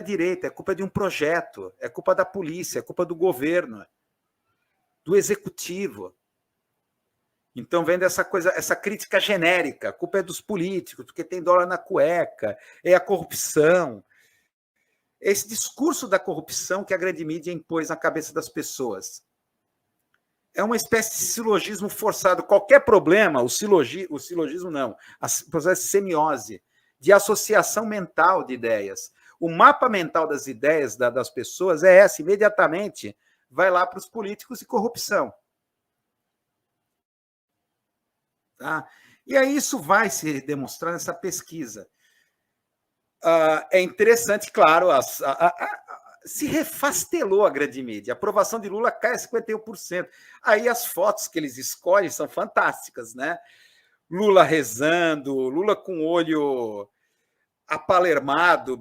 direita, é culpa de um projeto, é culpa da polícia, é culpa do governo, do executivo. Então, vem dessa coisa, essa crítica genérica, a culpa é dos políticos, porque tem dólar na cueca, é a corrupção. Esse discurso da corrupção que a grande mídia impôs na cabeça das pessoas. É uma espécie de silogismo forçado. Qualquer problema, o silogismo não, o processo de semiose, de associação mental de ideias. O mapa mental das ideias das pessoas é essa, imediatamente vai lá para os políticos e corrupção. Tá? E aí isso vai se demonstrar nessa pesquisa. É interessante, claro, se refastelou a grande mídia. A aprovação de Lula cai a 51%. Aí as fotos que eles escolhem são fantásticas, né? Lula rezando, Lula com o olho apalermado,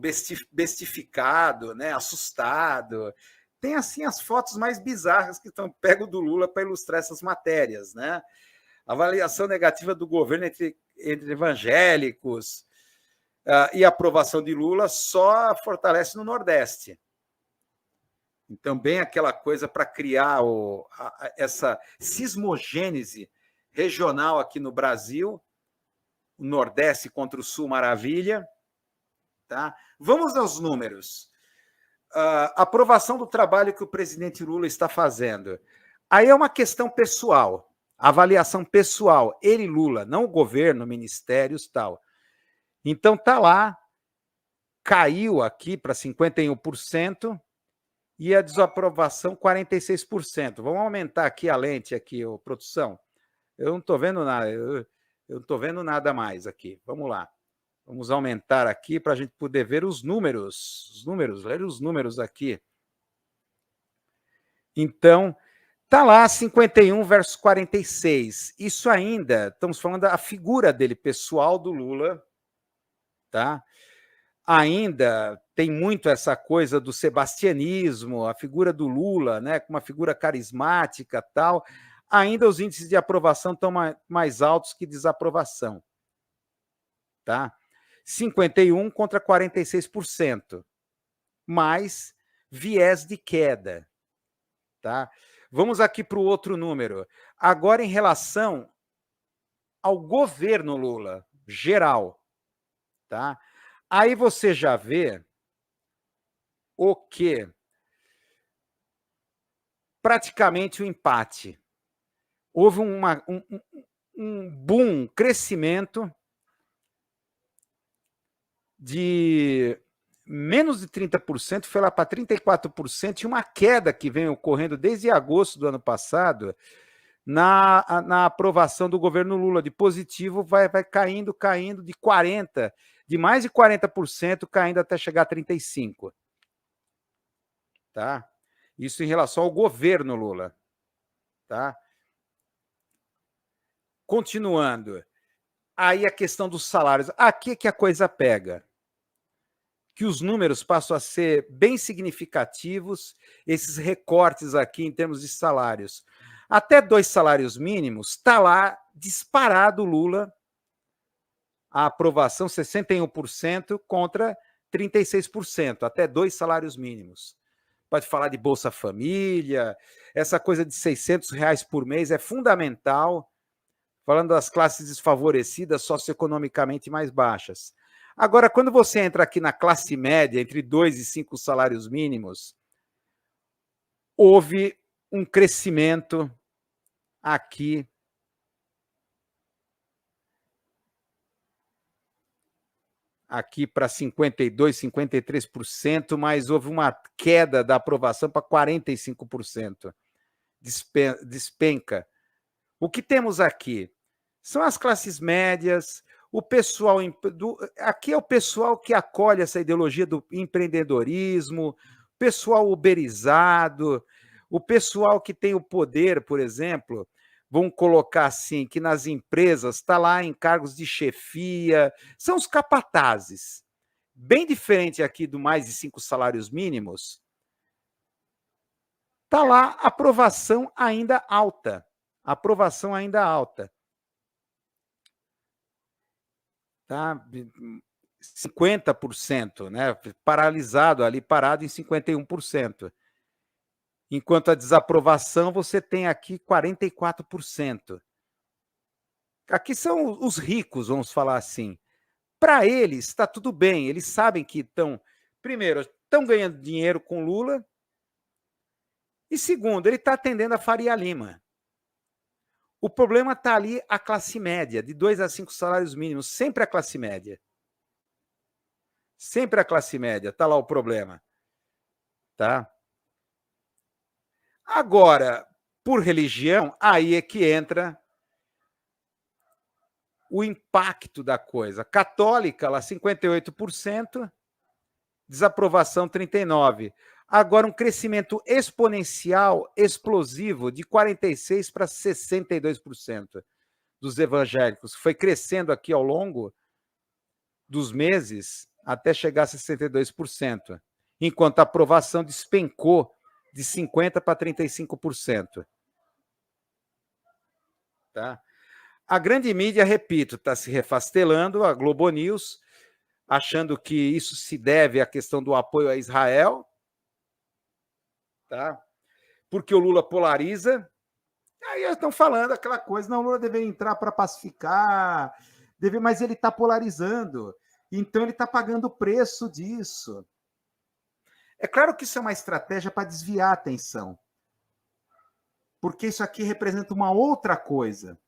bestificado, né? Assustado. Tem, assim, as fotos mais bizarras que estão pego do Lula para ilustrar essas matérias, né? Avaliação negativa do governo entre evangélicos e a aprovação de Lula só fortalece no Nordeste. Então, bem aquela coisa para criar essa sismogênese regional aqui no Brasil, o Nordeste contra o Sul, maravilha. Tá? Vamos aos números. Aprovação do trabalho que o presidente Lula está fazendo. Aí é uma questão pessoal, avaliação pessoal. Ele, Lula, não o governo, ministérios, tal. Então, está lá, caiu aqui para 51%, e a desaprovação 46%. Vamos aumentar aqui a lente, aqui, produção. Eu não estou vendo nada, eu não estou vendo nada mais aqui. Vamos lá. Vamos aumentar aqui para a gente poder ver os números. Ler os números aqui. Então, está lá 51 versus 46. Isso ainda, estamos falando da figura dele, pessoal do Lula, tá? Ainda tem muito essa coisa do sebastianismo, a figura do Lula, né, com uma figura carismática, tal. Ainda os índices de aprovação estão mais altos que desaprovação. Tá? 51% contra 46%, mais viés de queda. Tá? Vamos aqui para o outro número. Agora, em relação ao governo Lula, geral. Tá? Aí você já vê o que? Praticamente o empate. Houve um boom, crescimento de menos de 30%, foi lá para 34%, e uma queda que vem ocorrendo desde agosto do ano passado na aprovação do governo Lula. De positivo vai caindo de 40%, de mais de 40%, caindo até chegar a 35%. Tá? Isso em relação ao governo Lula. Tá? Continuando. Aí a questão dos salários. Aqui é que a coisa pega. Que os números passam a ser bem significativos, esses recortes aqui em termos de salários. Até 2 salários mínimos, está lá disparado Lula, a aprovação 61% contra 36%, até 2 salários mínimos. Pode falar de Bolsa Família, essa coisa de R$600 por mês é fundamental, falando das classes desfavorecidas, socioeconomicamente mais baixas. Agora, quando você entra aqui na classe média, entre 2 e 5 salários mínimos, houve um crescimento aqui para 52%, 53%, mas houve uma queda da aprovação para 45%. Despenca. O que temos aqui são as classes médias, o pessoal... Aqui é o pessoal que acolhe essa ideologia do empreendedorismo, pessoal uberizado, o pessoal que tem o poder, por exemplo, vamos colocar assim, que nas empresas está lá em cargos de chefia, são os capatazes. Bem diferente aqui do mais de 5 salários mínimos, está lá aprovação ainda alta. Aprovação ainda alta. Tá? 50%, né? Paralisado ali, parado em 51%. Enquanto a desaprovação, você tem aqui 44%. Aqui são os ricos, vamos falar assim. Para eles, está tudo bem, eles sabem que primeiro, estão ganhando dinheiro com Lula, e segundo, ele está atendendo a Faria Lima. O problema está ali a classe média, de 2 a 5 salários mínimos, sempre a classe média. Sempre a classe média, está lá o problema. Tá? Agora, por religião, aí é que entra o impacto da coisa. Católica, lá 58%, desaprovação 39%. Agora, um crescimento exponencial, explosivo, de 46% para 62% dos evangélicos. Foi crescendo aqui ao longo dos meses até chegar a 62%, enquanto a aprovação despencou de 50% para 35%. Tá? A grande mídia, repito, está se refastelando, a Globo News, achando que isso se deve à questão do apoio a Israel, tá? Porque o Lula polariza. Aí eles estão falando aquela coisa, não, o Lula deveria entrar para pacificar, mas ele está polarizando, então ele está pagando o preço disso. É claro que isso é uma estratégia para desviar a atenção, porque isso aqui representa uma outra coisa,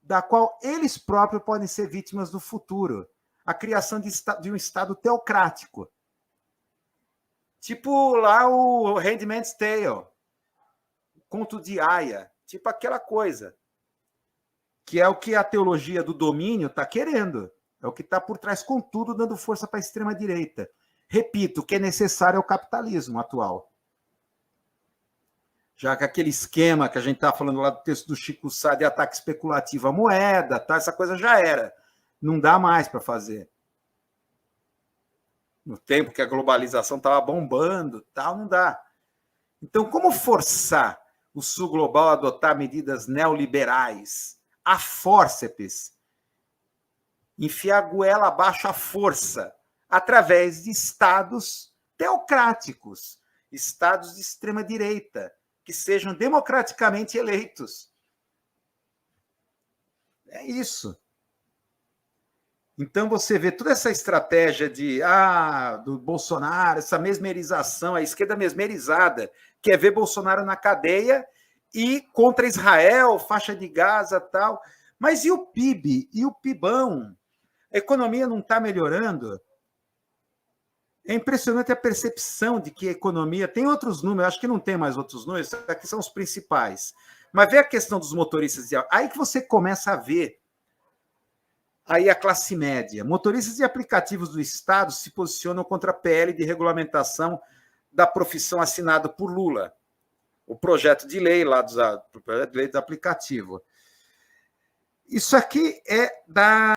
da qual eles próprios podem ser vítimas no futuro, a criação de um Estado teocrático. Tipo lá o Handmaid's Tale, conto de Aya, tipo aquela coisa, que é o que a teologia do domínio está querendo, é o que está por trás, contudo, dando força para a extrema-direita. Repito, o que é necessário é o capitalismo atual. Já que aquele esquema que a gente está falando lá do texto do Chico Sá de ataque especulativo à moeda, tá, essa coisa já era. Não dá mais para fazer. No tempo que a globalização estava bombando, tal, não dá. Então, como forçar o sul global a adotar medidas neoliberais a fórceps? Enfiar a goela abaixo à força, através de estados teocráticos, estados de extrema-direita, que sejam democraticamente eleitos. É isso. Então você vê toda essa estratégia do Bolsonaro, essa mesmerização, a esquerda mesmerizada, que é ver Bolsonaro na cadeia e contra Israel, faixa de Gaza, tal. Mas e o PIB? E o PIBão? A economia não está melhorando? É impressionante a percepção de que a economia... Tem outros números, acho que não tem mais outros números, aqui são os principais. Mas vê a questão dos motoristas. Aí que você começa a ver aí a classe média. Motoristas de aplicativos do Estado se posicionam contra a PL de regulamentação da profissão assinado por Lula. O projeto de lei lá do aplicativo. Isso aqui é da